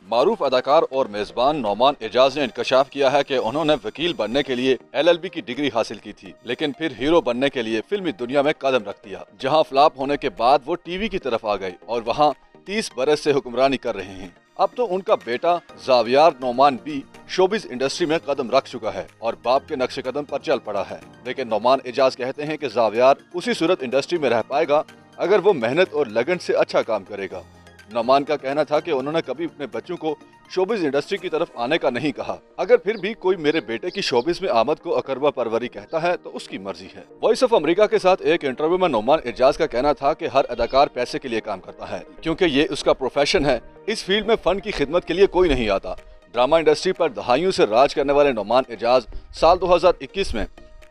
मारूफ अदाकार और मेजबान नोमान एजाज ने इंकशाफ किया है कि उन्होंने वकील बनने के लिए LLB की डिग्री हासिल की थी, लेकिन फिर हीरो बनने के लिए फिल्मी दुनिया में कदम रख दिया, जहां फ्लॉप होने के बाद वो टीवी की तरफ आ गए और वहां 30 बरस से हुक्मरानी कर रहे हैं। अब तो उनका बेटा ज़ावियार नोमान भी शोबिज इंडस्ट्री में कदम रख चुका है और बाप के नक्शे कदम पर चल पड़ा है। लेकिन नोमान एजाज कहते हैं कि ज़ावियार उसी सूरत इंडस्ट्री में रह पाएगा अगर वो मेहनत और लगन से अच्छा काम करेगा। नोमान का कहना था कि उन्होंने कभी अपने बच्चों को शोबिज इंडस्ट्री की तरफ आने का नहीं कहा। अगर फिर भी कोई मेरे बेटे की शोबिज में आमद को अकरबा परवरी कहता है तो उसकी मर्जी है। वॉइस ऑफ अमेरिका के साथ एक इंटरव्यू में नोमान एजाज का कहना था कि हर अदाकार पैसे के लिए काम करता है, क्योंकि ये उसका प्रोफेशन है। इस फील्ड में फन की खिदमत के लिए कोई नहीं आता। ड्रामा इंडस्ट्री पर दहाइयों से राज करने वाले नोमान एजाज साल 2021 में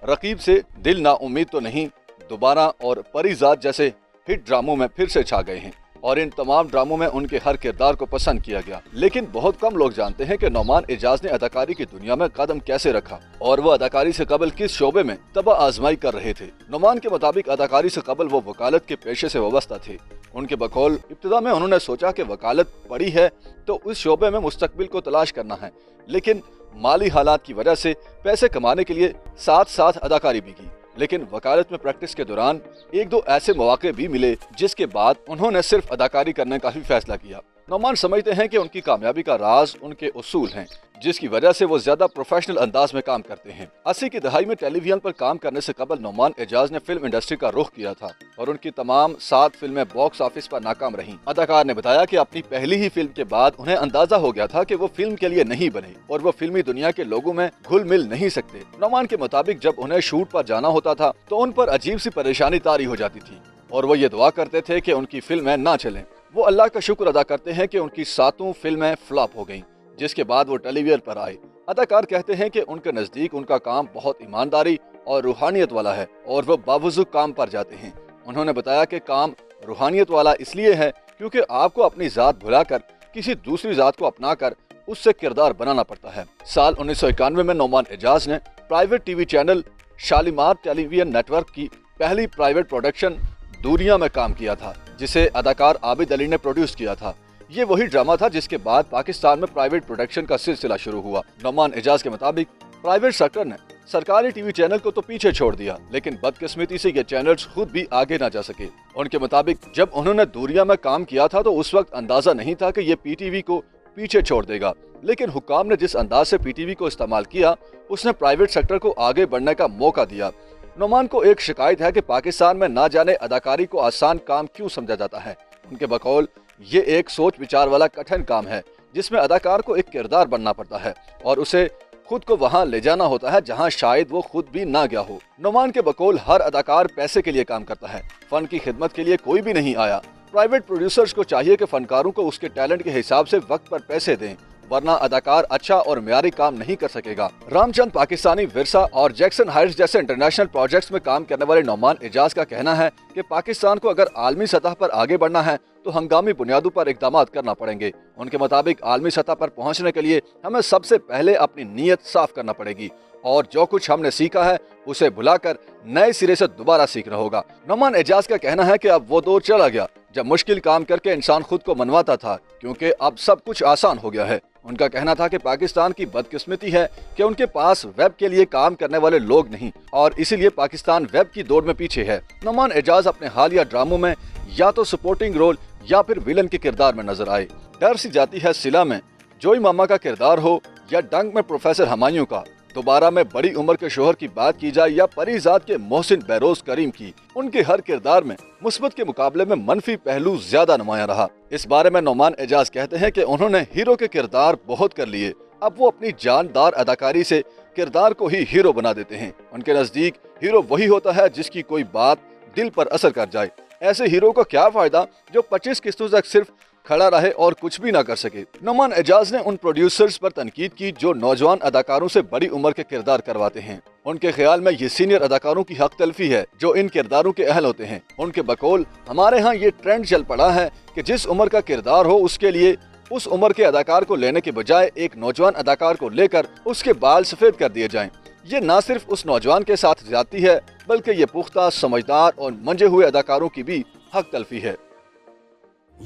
रकीब से दिल ना उम्मीद तो नहीं, दोबारा और परिजात जैसे हिट ड्रामों में फिर से छा गए हैं और इन तमाम ड्रामों में उनके हर किरदार को पसंद किया गया। लेकिन बहुत कम लोग जानते हैं कि नोमान एजाज ने अदाकारी की दुनिया में कदम कैसे रखा और वो अदाकारी से कबल किस शोबे में तबा आजमाई कर रहे थे। नोमान के मुताबिक अदाकारी से कबल वो वकालत के पेशे से वाबस्ता थे। उनके बकौल इब्तिदा में उन्होंने सोचा कि वकालत पड़ी है तो उस शोबे में मुस्तकबिल को तलाश करना है, लेकिन माली हालात की वजह से पैसे कमाने के लिए साथ साथ अदाकारी भी की। लेकिन वकालत में प्रैक्टिस के दौरान एक दो ऐसे मौके भी मिले जिसके बाद उन्होंने सिर्फ अदाकारी करने का ही फैसला किया। नोमान समझते हैं कि उनकी कामयाबी का राज उनके उसूल हैं, जिसकी वजह से वो ज्यादा प्रोफेशनल अंदाज में काम करते हैं। 80 की दहाई में टेलीविजन पर काम करने से कबल नोमान एजाज ने फिल्म इंडस्ट्री का रुख किया था और उनकी तमाम 7 फिल्में बॉक्स ऑफिस पर नाकाम रहीं। अदाकार ने बताया कि अपनी पहली ही फिल्म के बाद उन्हें अंदाजा हो गया था कि वो फिल्म के लिए नहीं बने और वो फिल्मी दुनिया के लोगों में घुल मिल नहीं सकते। नोमान के मुताबिक जब उन्हें शूट पर जाना होता था तो उन पर अजीब सी परेशानी तारी हो जाती थी और वो ये दुआ करते थे कि उनकी फिल्में ना चलें। वो अल्लाह का शुक्र अदा करते हैं कि उनकी 7 फिल्में फ्लॉप हो गईं, जिसके बाद वो टेलीविजन पर आए। अदाकार कहते हैं कि उनके नजदीक उनका काम बहुत ईमानदारी और रूहानियत वाला है और वो बावजूद काम पर जाते हैं। उन्होंने बताया कि काम रूहानियत वाला इसलिए है क्योंकि आपको अपनी जात भुलाकर किसी दूसरी जात को अपनाकर उससे किरदार बनाना पड़ता है। साल 1991 में नोमान एजाज ने private TV channel Shalimar television network की पहली प्राइवेट प्रोडक्शन दूरियां में काम किया था, जिसे अदाकार आबिद अली ने प्रोड्यूस किया था। ये वही ड्रामा था जिसके बाद पाकिस्तान में प्राइवेट प्रोडक्शन का सिलसिला शुरू हुआ। नोमान एजाज के मुताबिक प्राइवेट सेक्टर ने सरकारी टीवी चैनल को तो पीछे छोड़ दिया, लेकिन बदकिस्मती से ये चैनल्स खुद भी आगे ना जा सके। उनके मुताबिक जब उन्होंने दूरिया में काम किया था तो उस वक्त अंदाजा नहीं था कि ये पीटीवी को पीछे छोड़ देगा, लेकिन हुक्काम ने जिस अंदाज से पीटीवी को इस्तेमाल किया उसने प्राइवेट सेक्टर को आगे बढ़ने का मौका दिया। नोमान को एक शिकायत है कि पाकिस्तान में ना जाने अदाकारी को आसान काम क्यों समझा जाता है। उनके बकौल ये एक सोच विचार वाला कठिन काम है जिसमें अदाकार को एक किरदार बनना पड़ता है और उसे खुद को वहां ले जाना होता है जहां शायद वो खुद भी ना गया हो। नोमान के बकौल हर अदाकार पैसे के लिए काम करता है, फन की खिदमत के लिए कोई भी नहीं आया। प्राइवेट प्रोड्यूसर्स को चाहिए कि फनकारों को उसके टैलेंट के हिसाब से वक्त पर पैसे दें, वरना अदाकार अच्छा और म्यारी काम नहीं कर सकेगा। रामचंद पाकिस्तानी विरसा और जैक्सन हाइट्स जैसे इंटरनेशनल प्रोजेक्ट्स में काम करने वाले नोमान एजाज का कहना है कि पाकिस्तान को अगर आलमी सतह पर आगे बढ़ना है तो हंगामी बुनियादों पर इकदाम करना पड़ेंगे। उनके मुताबिक आलमी सतह पर पहुंचने के लिए हमें सबसे पहले अपनी नीयत साफ करना पड़ेगी और जो कुछ हमने सीखा है उसे भुलाकर नए सिरे से दोबारा सीखना होगा। नोमान एजाज का कहना है कि अब वो दौर चला गया जब मुश्किल काम करके इंसान खुद को मनवाता था, क्योंकि अब सब कुछ आसान हो गया है। उनका कहना था कि पाकिस्तान की बदकिस्मती है कि उनके पास वेब के लिए काम करने वाले लोग नहीं और इसीलिए पाकिस्तान वेब की दौड़ में पीछे है। नोमान एजाज अपने हालिया ड्रामों में या तो सपोर्टिंग रोल या फिर विलन के किरदार में नजर आए। डर सी जाती है सिला में जोई मामा का किरदार हो या डंक में प्रोफेसर हमायूं का, दोबारा में बड़ी उम्र के शोहर की बात की जाए या परिजात के मोहसिन बहरोज करीम की, उनके हर किरदार में मुस्बत के मुकाबले में मनफी पहलू ज्यादा नुमाया रहा। इस बारे में नोमान एजाज कहते हैं कि उन्होंने हीरो के किरदार बहुत कर लिए, अब वो अपनी जानदार अदाकारी से किरदार को ही हीरो बना देते हैं। उनके नजदीक हीरो वही होता है जिसकी कोई बात दिल पर असर कर जाए। ऐसे हीरो को क्या फायदा जो 25 किस्तों तक सिर्फ खड़ा रहे और कुछ भी ना कर सके। नोमान एजाज ने उन प्रोड्यूसर्स पर तनकीद की जो नौजवान अदाकारों से बड़ी उम्र के किरदार करवाते हैं। उनके ख्याल में ये सीनियर अदाकारों की हक तलफी है जो इन किरदारों के अहल होते हैं। उनके बकौल हमारे यहाँ ये ट्रेंड चल पड़ा है कि जिस उम्र का किरदार हो उसके लिए उस उम्र के अदाकार को लेने के बजाय एक नौजवान अदाकार को लेकर उसके बाल सफेद कर दिए जाएं। ये न सिर्फ उस नौजवान के साथ ज्यादती है बल्कि ये पुख्ता, समझदार और मंजे हुए अदाकारों की भी हक तलफी है।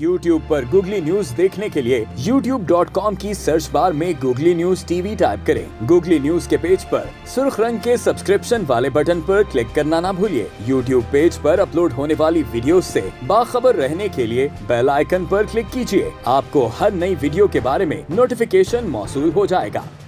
YouTube पर गूगली न्यूज देखने के लिए youtube.com की सर्च बार में गूगली न्यूज टीवी टाइप करें। गूगली न्यूज के पेज पर सुर्ख रंग के सब्सक्रिप्शन वाले बटन पर क्लिक करना ना भूलिए। YouTube पेज पर अपलोड होने वाली वीडियोस से बाखबर रहने के लिए बेल आइकन पर क्लिक कीजिए। आपको हर नई वीडियो के बारे में नोटिफिकेशन मौसूल हो जाएगा।